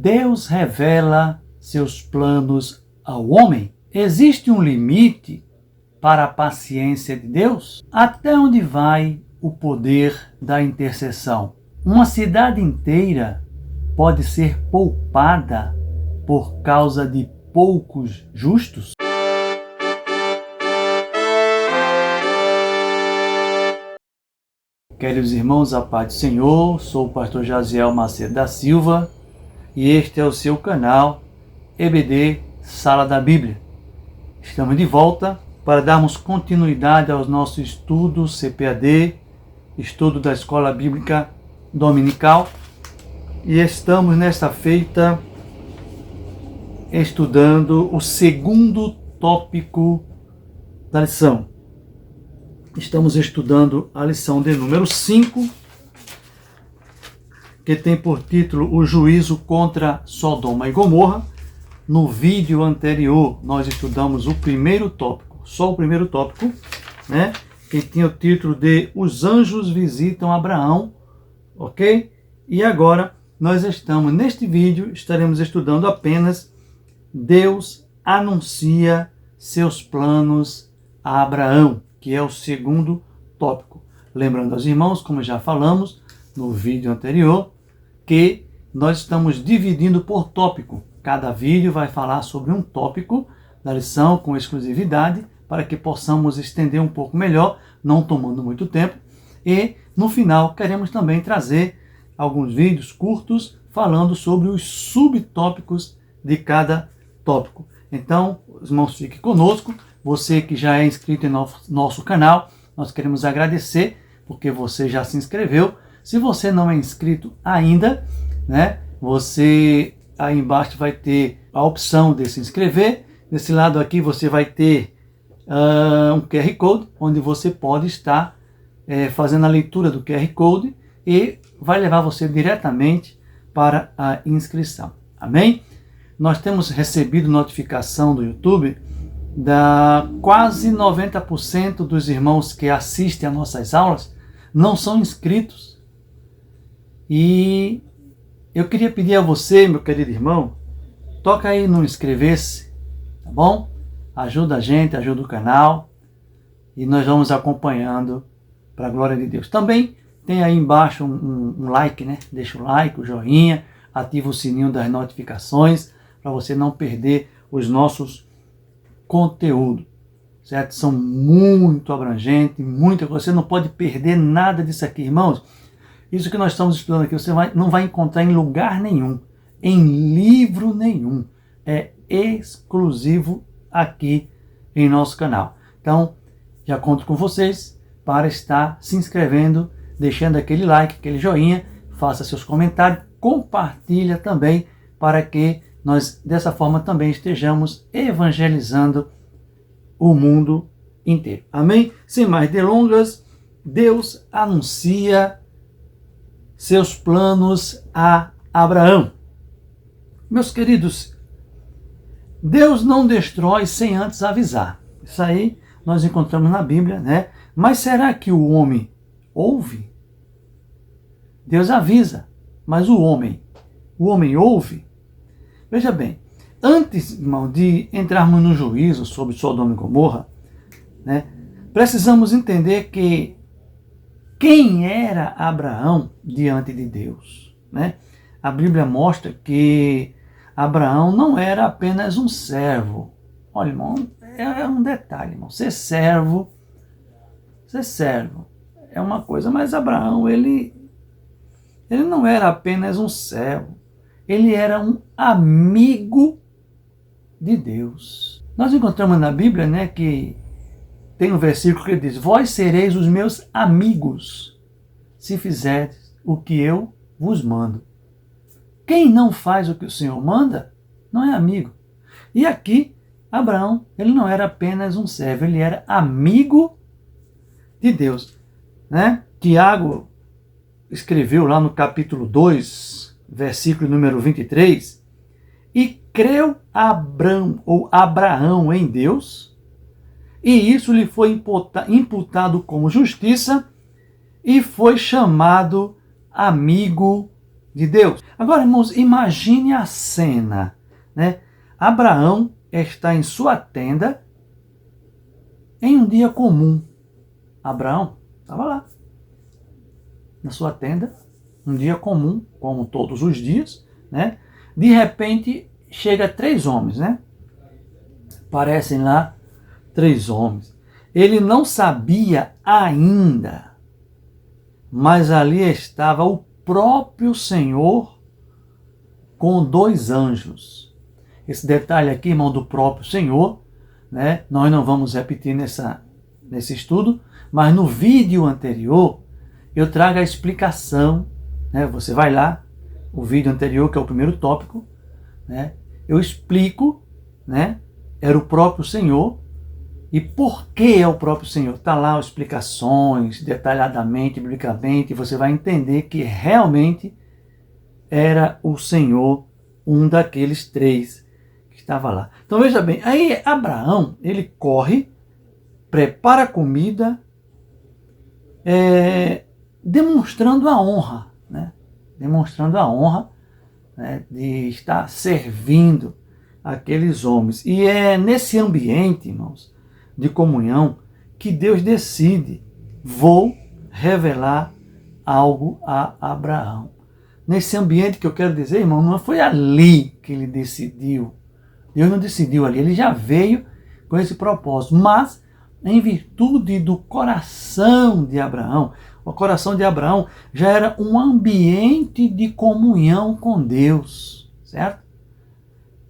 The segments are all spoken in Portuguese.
Deus revela seus planos ao homem? Existe um limite para a paciência de Deus? Até onde vai o poder da intercessão? Uma cidade inteira pode ser poupada por causa de poucos justos? Queridos irmãos, a paz do Senhor, sou o pastor Jaziel Macedo da Silva e este é o seu canal EBD Sala da Bíblia. Estamos de volta para darmos continuidade aos nossos estudos CPAD, estudo da Escola Bíblica Dominical, e estamos nesta feita estudando o segundo tópico da lição. Estamos estudando a lição de número 5, que tem por título O Juízo contra Sodoma e Gomorra. No vídeo anterior, nós estudamos o primeiro tópico, só o primeiro tópico, né? Que tinha o título de Os Anjos Visitam Abraão, ok? E agora, nós estamos, neste vídeo, estaremos estudando apenas Deus anuncia seus planos a Abraão, que é o segundo tópico. Lembrando aos irmãos, como já falamos no vídeo anterior, que nós estamos dividindo por tópico. Cada vídeo vai falar sobre um tópico da lição com exclusividade, para que possamos estender um pouco melhor, não tomando muito tempo. E no final queremos também trazer alguns vídeos curtos falando sobre os subtópicos de cada tópico. Então, os irmãos, fiquem conosco. Você que já é inscrito em nosso canal, nós queremos agradecer porque você já se inscreveu. Se você não é inscrito ainda, né, você aí embaixo vai ter a opção de se inscrever. Desse lado aqui você vai ter um QR Code, onde você pode estar fazendo a leitura do QR Code e vai levar você diretamente para a inscrição. Amém? Nós temos recebido notificação do YouTube da quase 90% dos irmãos que assistem a nossas aulas não são inscritos. E eu queria pedir a você, meu querido irmão, toca aí no inscrever-se, tá bom? Ajuda a gente, ajuda o canal e nós vamos acompanhando para a glória de Deus. Também tem aí embaixo um like, né? Deixa o like, o joinha, ativa o sininho das notificações para você não perder os nossos conteúdo, certo? São muito abrangentes, você não pode perder nada disso aqui, irmãos. Isso que nós estamos estudando aqui, você não vai encontrar em lugar nenhum, em livro nenhum. É exclusivo aqui em nosso canal. Então, já conto com vocês para estar se inscrevendo, deixando aquele like, aquele joinha, faça seus comentários, compartilha também para que nós, dessa forma, também estejamos evangelizando o mundo inteiro. Amém? Sem mais delongas, Deus anuncia seus planos a Abraão. Meus queridos, Deus não destrói sem antes avisar. Isso aí nós encontramos na Bíblia, né? Mas será que o homem ouve? Deus avisa, mas o homem ouve? Veja bem, antes, irmão, de entrarmos no juízo sobre Sodoma e Gomorra, né, precisamos entender que quem era Abraão diante de Deus, né? A Bíblia mostra que Abraão não era apenas um servo. Olha, irmão, é um detalhe, irmão. Ser servo é uma coisa, mas Abraão, ele não era apenas um servo. Ele era um amigo de Deus. Nós encontramos na Bíblia, né, que tem um versículo que diz: vós sereis os meus amigos, se fizerdes o que eu vos mando. Quem não faz o que o Senhor manda, não é amigo. E aqui, Abraão, ele não era apenas um servo, ele era amigo de Deus, né? Tiago escreveu lá no capítulo 2, versículo número 23, e creu Abraão em Deus, e isso lhe foi imputado como justiça, e foi chamado amigo de Deus. Agora, irmãos, imagine a cena, né? Abraão está em sua tenda em um dia comum. Abraão estava lá, na sua tenda, um dia comum, como todos os dias, né? De repente, chega 3 homens, né? Aparecem lá 3 homens. Ele não sabia ainda, mas ali estava o próprio Senhor com 2 anjos. Esse detalhe aqui, irmão, do próprio Senhor, né? Nós não vamos repetir nesse estudo, mas no vídeo anterior eu trago a explicação, né? Você vai lá, o vídeo anterior, que é o primeiro tópico, né? Eu explico, né? Era o próprio Senhor. E por que é o próprio Senhor? Está lá as explicações, detalhadamente, biblicamente, você vai entender que realmente era o Senhor, um daqueles 3 que estava lá. Então veja bem, aí Abraão, ele corre, prepara a comida, demonstrando a honra, né? Demonstrando a honra, né, de estar servindo aqueles homens. E é nesse ambiente, irmãos, de comunhão, que Deus decide: vou revelar algo a Abraão. Nesse ambiente que eu quero dizer, irmão, não foi ali que ele decidiu. Deus não decidiu ali, ele já veio com esse propósito. Mas, em virtude do coração de Abraão, o coração de Abraão já era um ambiente de comunhão com Deus, certo?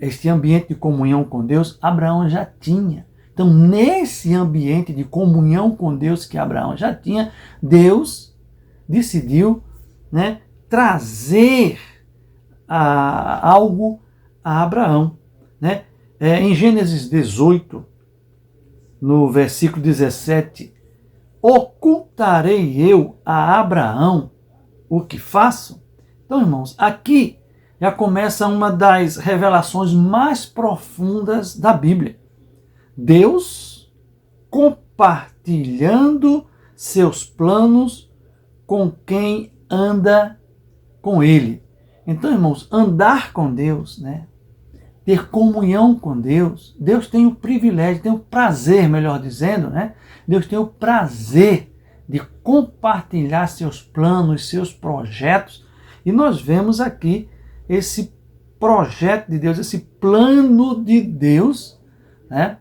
Este ambiente de comunhão com Deus, Abraão já tinha. Então, nesse ambiente de comunhão com Deus que Abraão já tinha, Deus decidiu, né, trazer algo a Abraão, né? Em Gênesis 18, no versículo 17, ocultarei eu a Abraão o que faço? Então, irmãos, aqui já começa uma das revelações mais profundas da Bíblia. Deus compartilhando seus planos com quem anda com Ele. Então, irmãos, andar com Deus, né? Ter comunhão com Deus, Deus tem o privilégio, tem o prazer, melhor dizendo, né? Deus tem o prazer de compartilhar seus planos, seus projetos. E nós vemos aqui esse projeto de Deus, esse plano de Deus, né,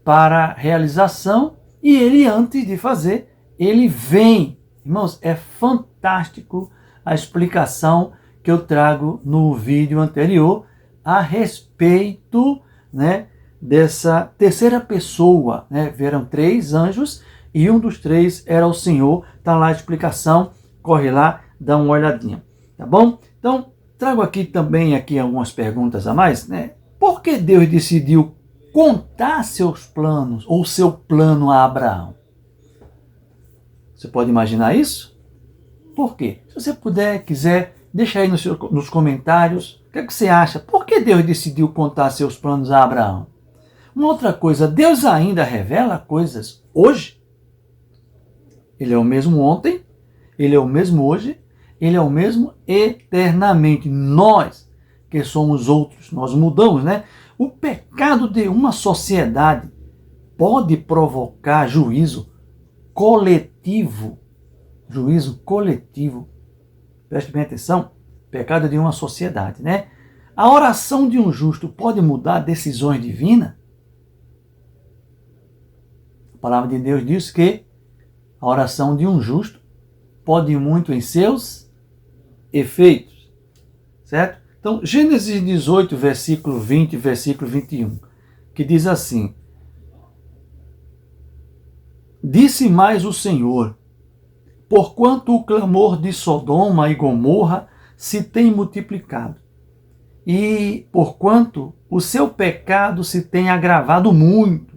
para realização, e ele, antes de fazer, ele vem. Irmãos, é fantástico a explicação que eu trago no vídeo anterior a respeito, né, dessa terceira pessoa, né? Vieram 3 anjos e um dos 3 era o Senhor. Está lá a explicação, corre lá, dá uma olhadinha, tá bom? Então, trago aqui algumas perguntas a mais, né? Por que Deus decidiu contar seus planos, ou seu plano a Abraão? Você pode imaginar isso? Por quê? Se você quiser, deixa aí nos comentários. O que é que você acha? Por que Deus decidiu contar seus planos a Abraão? Uma outra coisa, Deus ainda revela coisas hoje. Ele é o mesmo ontem, Ele é o mesmo hoje, Ele é o mesmo eternamente. Nós, que somos outros, nós mudamos, né? O pecado de uma sociedade pode provocar juízo coletivo. Juízo coletivo. Preste bem atenção. Pecado de uma sociedade, né? A oração de um justo pode mudar decisões divinas? A palavra de Deus diz que a oração de um justo pode ir muito em seus efeitos, certo? Então, Gênesis 18, versículo 20 e versículo 21, que diz assim: disse mais o Senhor, porquanto o clamor de Sodoma e Gomorra se tem multiplicado, e porquanto o seu pecado se tem agravado muito,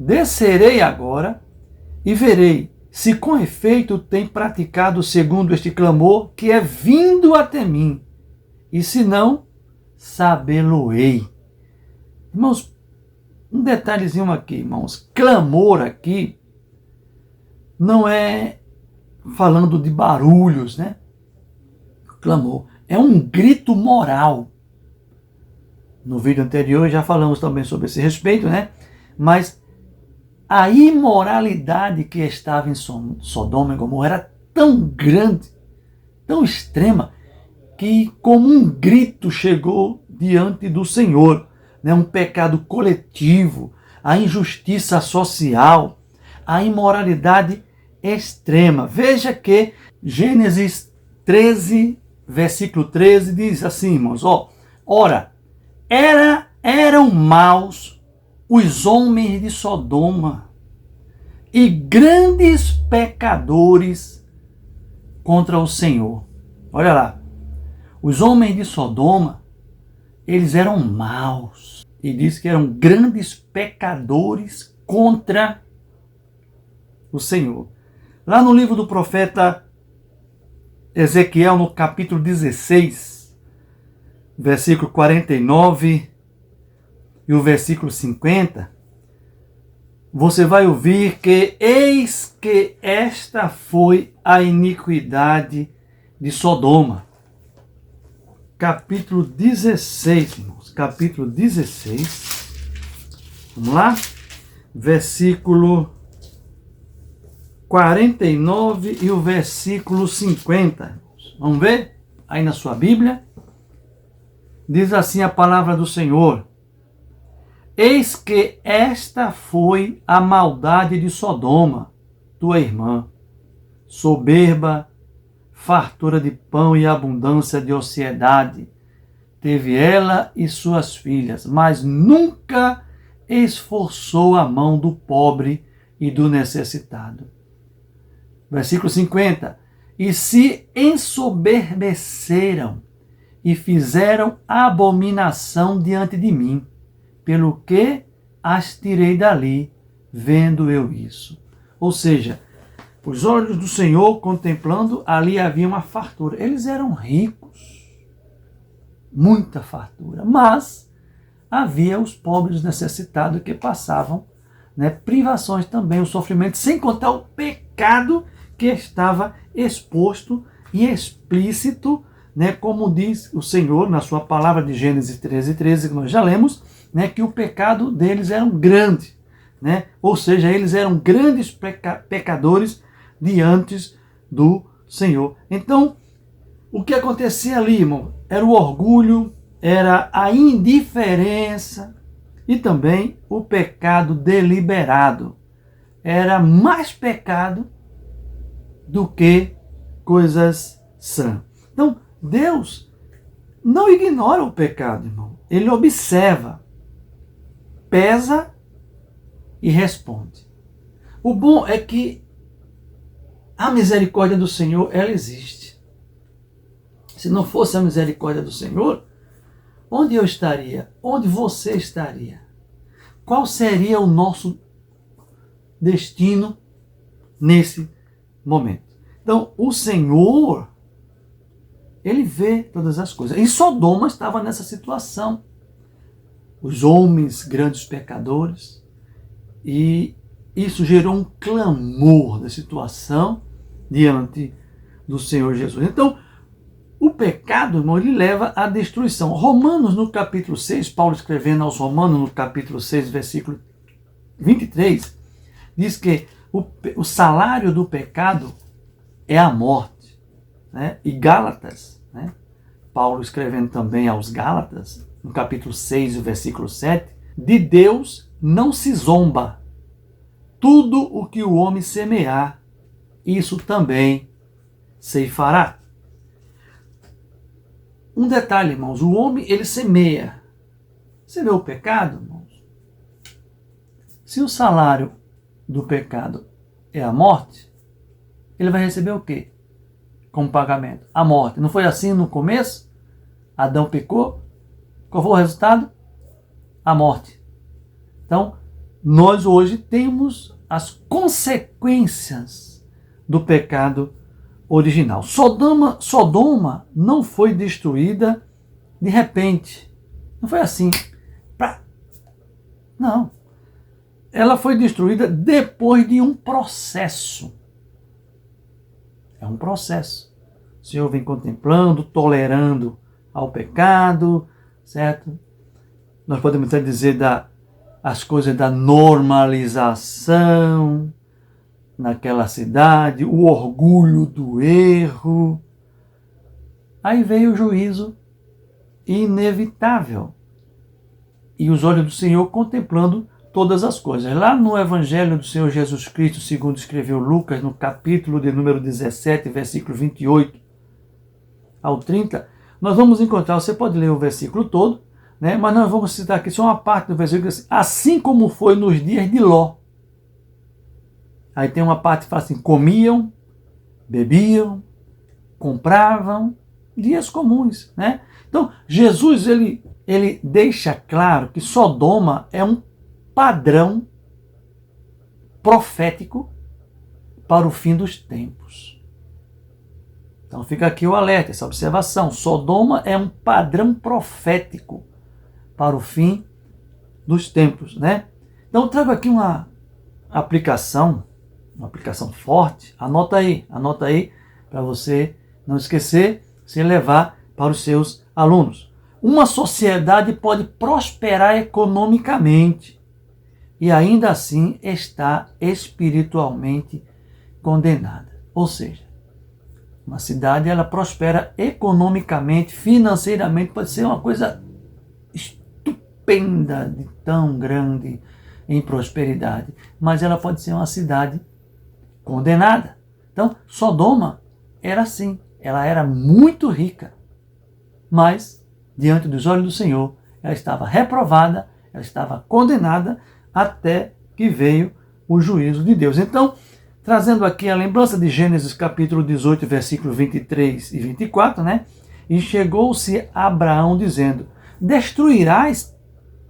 descerei agora e verei se com efeito tem praticado segundo este clamor que é vindo até mim, e se não, sabê-lo-ei. Irmãos, um detalhezinho aqui, irmãos. Clamor aqui não é falando de barulhos, né? clamor. É um grito moral. No vídeo anterior já falamos também sobre esse respeito, né? Mas a imoralidade que estava em Sodoma e Gomorra era tão grande, tão extrema, que como um grito chegou diante do Senhor, né? Um pecado coletivo, a injustiça social, a imoralidade extrema. Veja que Gênesis 13, versículo 13 diz assim, irmãos, ora, eram maus os homens de Sodoma e grandes pecadores contra o Senhor. Olha lá, os homens de Sodoma, eles eram maus. E diz que eram grandes pecadores contra o Senhor. Lá no livro do profeta Ezequiel, no capítulo 16, versículo 49 e o versículo 50, você vai ouvir que eis que esta foi a iniquidade de Sodoma. Capítulo 16, irmãos. Capítulo 16. Vamos lá? Versículo 49 e o versículo 50. Vamos ver? Aí na sua Bíblia. Diz assim a palavra do Senhor. Eis que esta foi a maldade de Sodoma, tua irmã, soberba, fartura de pão e abundância de ociedade. Teve ela e suas filhas, mas nunca esforçou a mão do pobre e do necessitado. Versículo 50. E se ensoberbeceram e fizeram abominação diante de mim, pelo que as tirei dali, vendo eu isso. Ou seja, os olhos do Senhor contemplando, ali havia uma fartura. Eles eram ricos, muita fartura, mas havia os pobres necessitados que passavam, né, privações também, o sofrimento, sem contar o pecado que estava exposto e explícito, né, como diz o Senhor na sua palavra de Gênesis 13, 13, que nós já lemos, né, que o pecado deles era grande, né? Ou seja, eles eram grandes pecadores diante do Senhor. Então, o que acontecia ali, irmão, era o orgulho, era a indiferença e também o pecado deliberado. Era mais pecado do que coisas sãs. Então, Deus não ignora o pecado, irmão. Ele observa, pesa e responde. O bom é que a misericórdia do Senhor, ela existe. Se não fosse a misericórdia do Senhor, onde eu estaria? Onde você estaria? Qual seria o nosso destino nesse momento? Então, o Senhor, ele vê todas as coisas. E Sodoma estava nessa situação. Os homens, grandes pecadores, e isso gerou um clamor da situação diante do Senhor Jesus. Então, o pecado, irmão, ele leva à destruição. Romanos, no capítulo 6, Paulo escrevendo aos Romanos, no capítulo 6, versículo 23, diz que o salário do pecado é a morte, né? E Gálatas, né? Paulo escrevendo também aos Gálatas, no capítulo 6, versículo 7, de Deus não se zomba. Tudo o que o homem semear, isso também ceifará. Um detalhe, irmãos, o homem, ele semeia. Você vê o pecado, irmãos? Se o salário do pecado é a morte, ele vai receber o quê como pagamento? A morte. Não foi assim no começo? Adão pecou. Qual foi o resultado? A morte. Então, nós hoje temos as consequências do pecado original. Sodoma não foi destruída de repente. Não foi assim. Não. Ela foi destruída depois de um processo. É um processo. O Senhor vem contemplando, tolerando ao pecado, certo? Nós podemos até dizer as coisas da normalização naquela cidade, o orgulho do erro. Aí veio o juízo inevitável. E os olhos do Senhor contemplando todas as coisas. Lá no Evangelho do Senhor Jesus Cristo, segundo escreveu Lucas, no capítulo de número 17, versículo 28 ao 30, nós vamos encontrar, você pode ler o versículo todo, né? Mas nós vamos citar aqui só uma parte do versículo, assim como foi nos dias de Ló. Aí tem uma parte que fala assim, comiam, bebiam, compravam, dias comuns, né? Então, Jesus, ele deixa claro que Sodoma é um padrão profético para o fim dos tempos. Então fica aqui o alerta, essa observação. Sodoma é um padrão profético para o fim dos tempos, né? Então eu trago aqui uma aplicação forte. Anota aí para você não esquecer, se levar para os seus alunos. Uma sociedade pode prosperar economicamente e ainda assim está espiritualmente condenada. Ou seja, uma cidade ela prospera economicamente, financeiramente, pode ser uma coisa estupenda, de tão grande em prosperidade, mas ela pode ser uma cidade condenada. Então, Sodoma era assim, ela era muito rica, mas diante dos olhos do Senhor, ela estava reprovada, ela estava condenada, até que veio o juízo de Deus. Então, trazendo aqui a lembrança de Gênesis capítulo 18, versículos 23 e 24, né? E chegou-se a Abraão dizendo, destruirás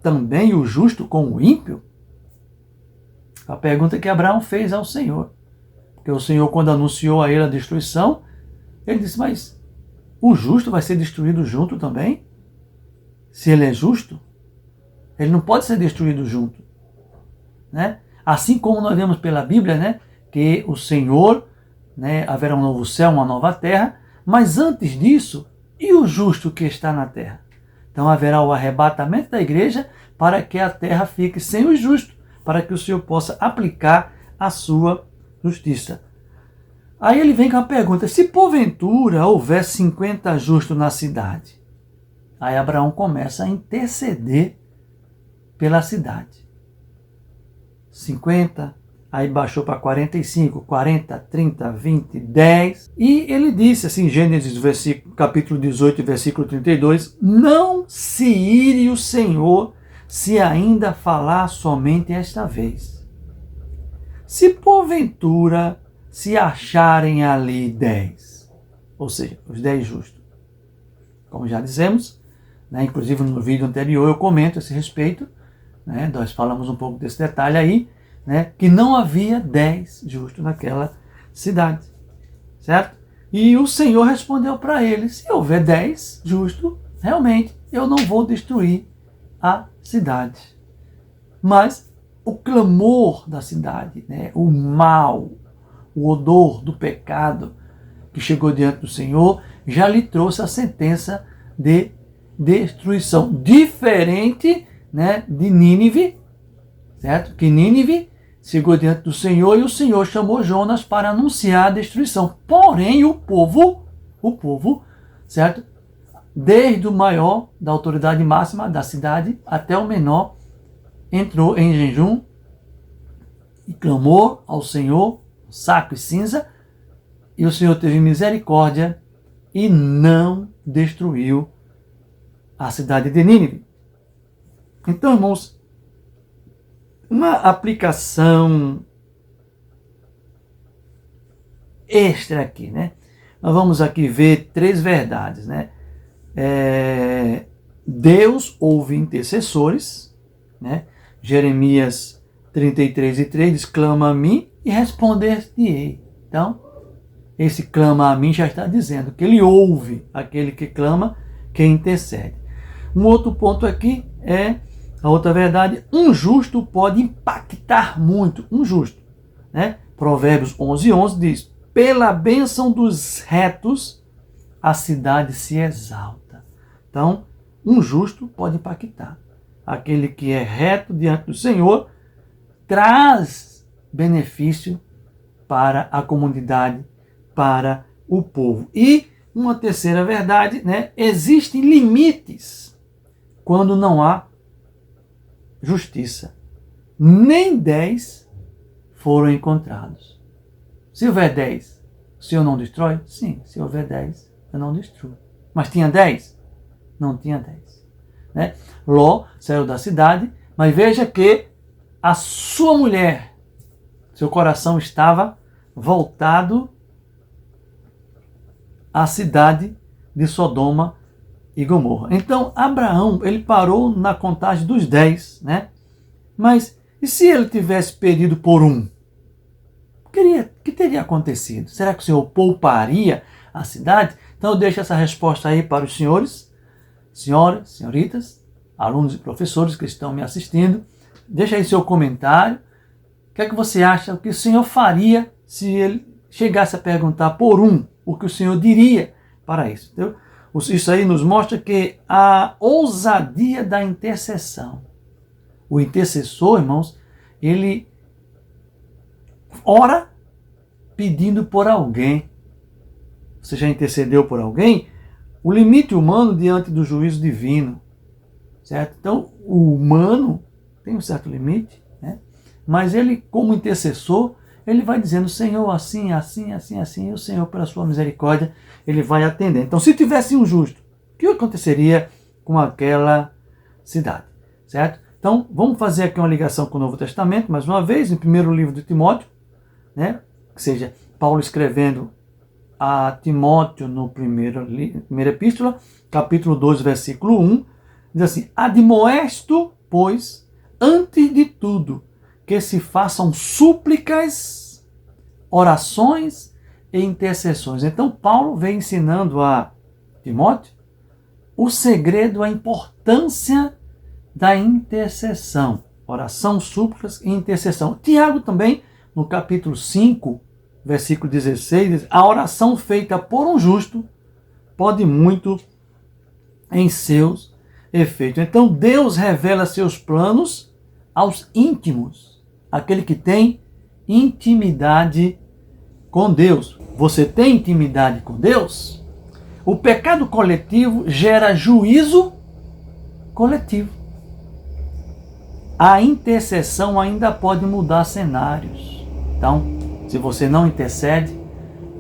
também o justo com o ímpio? A pergunta que Abraão fez ao Senhor. Porque o Senhor, quando anunciou a ele a destruição, ele disse, mas o justo vai ser destruído junto também? Se ele é justo, ele não pode ser destruído junto, né? Assim como nós vemos pela Bíblia, né, que o Senhor, né, haverá um novo céu, uma nova terra, mas antes disso, e o justo que está na terra? Então haverá o arrebatamento da igreja para que a terra fique sem o justo, para que o Senhor possa aplicar a sua justiça. Aí ele vem com a pergunta, se porventura houver 50 justos na cidade? Aí Abraão começa a interceder pela cidade. 50, aí baixou para 45, 40, 30, 20, 10. E ele disse assim, Gênesis capítulo 18, versículo 32, não se ire o Senhor se ainda falar somente esta vez. Se porventura se acharem ali 10, ou seja, os 10 justos. Como já dizemos, né, inclusive no vídeo anterior eu comento a esse respeito, né, nós falamos um pouco desse detalhe aí, né, que não havia 10 justos naquela cidade, certo? E o Senhor respondeu para ele, se houver 10 justos, realmente eu não vou destruir a cidade. Mas o clamor da cidade, né, o mal, o odor do pecado que chegou diante do Senhor, já lhe trouxe a sentença de destruição. Diferente, né, de Nínive, certo? Que Nínive chegou diante do Senhor e o Senhor chamou Jonas para anunciar a destruição. Porém, o povo, certo? Desde o maior, da autoridade máxima da cidade, até o menor, entrou em jejum e clamou ao Senhor, saco e cinza, e o Senhor teve misericórdia e não destruiu a cidade de Nínive. Então, irmãos, uma aplicação extra aqui, né? Nós vamos aqui ver 3 verdades, né? Deus ouve intercessores, né? Jeremias 33:3 diz, clama a mim e responder-te-ei. Então, esse clama a mim já está dizendo que ele ouve aquele que clama, que intercede. Um outro ponto aqui é a outra verdade, um justo pode impactar muito, um justo, né? Provérbios 11:11 diz, pela bênção dos retos a cidade se exalta. Então, um justo pode impactar. Aquele que é reto diante do Senhor traz benefício para a comunidade, para o povo. E uma terceira verdade, né? Existem limites quando não há justiça. Nem 10 foram encontrados. Se houver 10, o Senhor não destrói? Sim, se houver 10, eu não destruo. Mas tinha 10? Não tinha 10. Né? Ló saiu da cidade, mas veja que a sua mulher, seu coração estava voltado à cidade de Sodoma e Gomorra. Então, Abraão, ele parou na contagem dos 10, né? Mas, e se ele tivesse perdido por 1? O que teria acontecido? Será que o Senhor pouparia a cidade? Então, eu deixo essa resposta aí para os senhores, senhoras, senhoritas, alunos e professores que estão me assistindo. Deixa aí seu comentário. O que é que você acha? O que o Senhor faria se ele chegasse a perguntar por 1? O que o Senhor diria para isso? Entendeu? Isso aí nos mostra que a ousadia da intercessão. O intercessor, irmãos, ele ora pedindo por alguém. Você já intercedeu por alguém? O limite humano diante do juízo divino. Certo? Então, o humano tem um certo limite, né? Mas ele, como intercessor, ele vai dizendo, Senhor, assim, assim, assim, assim, e o Senhor, pela sua misericórdia, ele vai atender. Então, se tivesse um justo, o que aconteceria com aquela cidade? Certo? Então, vamos fazer aqui uma ligação com o Novo Testamento, mais uma vez, em primeiro livro de Timóteo, né? Ou seja, Paulo escrevendo a Timóteo no primeira epístola, capítulo 2, versículo 1, diz assim, admoesto, pois, antes de tudo, que se façam súplicas, orações e intercessões. Então, Paulo vem ensinando a Timóteo o segredo, a importância da intercessão. Oração, súplicas e intercessão. Tiago também, no capítulo 5, versículo 16, diz, a oração feita por um justo pode muito em seus efeitos. Então, Deus revela seus planos aos íntimos, aquele que tem intimidade com Deus. Você tem intimidade com Deus? O pecado coletivo gera juízo coletivo. A intercessão ainda pode mudar cenários. Então, se você não intercede,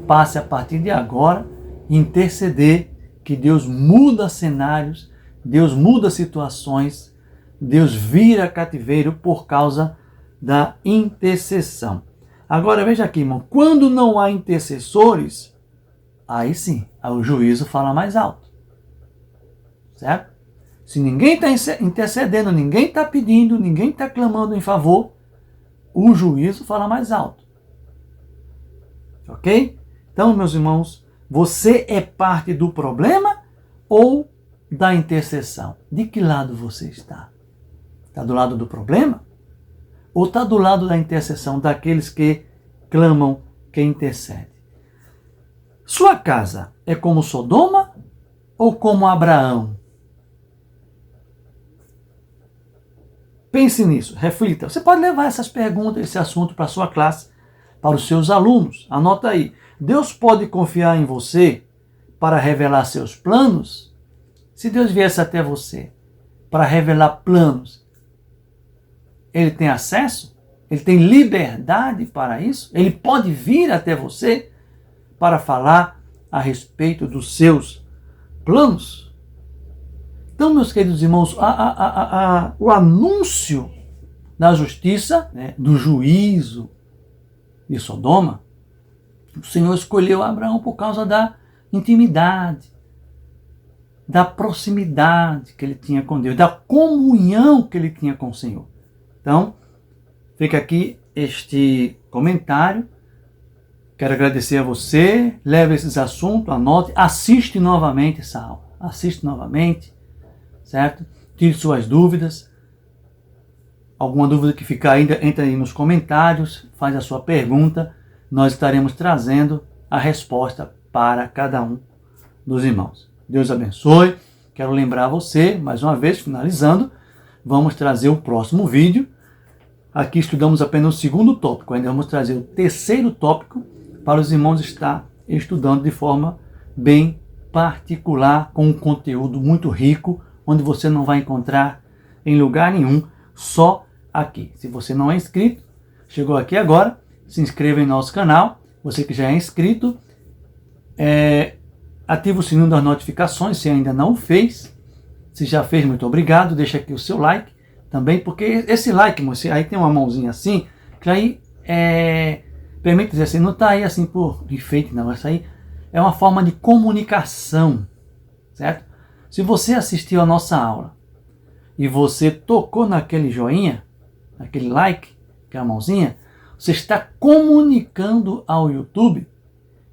passe a partir de agora a interceder, que Deus muda cenários, Deus muda situações, Deus vira cativeiro por causa da intercessão. Agora veja aqui, irmão, quando não há intercessores, aí sim, o juízo fala mais alto. Certo? Se ninguém está intercedendo, ninguém está pedindo, ninguém está clamando em favor, o juízo fala mais alto. Ok? Então, meus irmãos, você é parte do problema ou da intercessão? De que lado você está? Está do lado do problema? Ou está do lado da intercessão, daqueles que clamam, que intercedem? Sua casa é como Sodoma ou como Abraão? Pense nisso, reflita. Você pode levar essas perguntas, esse assunto para a sua classe, para os seus alunos. Anota aí. Deus pode confiar em você para revelar seus planos? Se Deus viesse até você para revelar planos, Ele tem acesso? Ele tem liberdade para isso? Ele pode vir até você para falar a respeito dos seus planos? Então, meus queridos irmãos, o anúncio da justiça, né, do juízo de Sodoma, o Senhor escolheu Abraão por causa da intimidade, da proximidade que ele tinha com Deus, da comunhão que ele tinha com o Senhor. Então, fica aqui este comentário. Quero agradecer a você. Leve esses assuntos, anote, assiste novamente essa aula. Assiste novamente, certo? Tire suas dúvidas. Alguma dúvida que ficar ainda, entra aí nos comentários, faz a sua pergunta. Nós estaremos trazendo a resposta para cada um dos irmãos. Deus abençoe. Quero lembrar você, mais uma vez, finalizando, vamos trazer o próximo vídeo. Aqui estudamos apenas o segundo tópico, ainda vamos trazer o terceiro tópico para os irmãos estar estudando de forma bem particular, com um conteúdo muito rico, onde você não vai encontrar em lugar nenhum, só aqui. Se você não é inscrito, chegou aqui agora, se inscreva em nosso canal. Você que já é inscrito, ativa o sininho das notificações, se ainda não fez. Se já fez, muito obrigado. Deixa aqui o seu like também, porque esse like, você aí tem uma mãozinha assim, que aí permite dizer assim, não está aí assim por enfeite, não. Essa aí é uma forma de comunicação, certo? Se você assistiu a nossa aula e você tocou naquele joinha, naquele like, que é a mãozinha, você está comunicando ao YouTube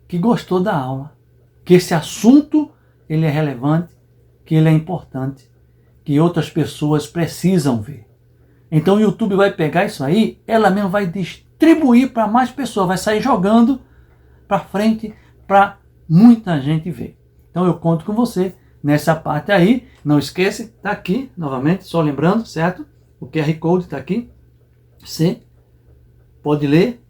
que gostou da aula, que esse assunto ele é relevante, que ele é importante, que outras pessoas precisam ver. Então o YouTube vai pegar isso aí, ela mesmo vai distribuir para mais pessoas, vai sair jogando para frente para muita gente ver. Então eu conto com você nessa parte aí. Não esqueça, está aqui novamente, só lembrando, certo? O QR Code está aqui. Você pode ler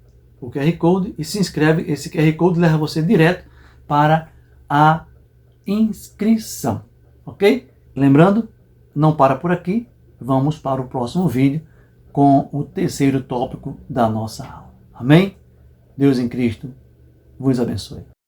o QR Code e se inscreve. Esse QR Code leva você direto para a inscrição, ok? Lembrando, não para por aqui, vamos para o próximo vídeo com o terceiro tópico da nossa aula. Amém? Deus em Cristo vos abençoe.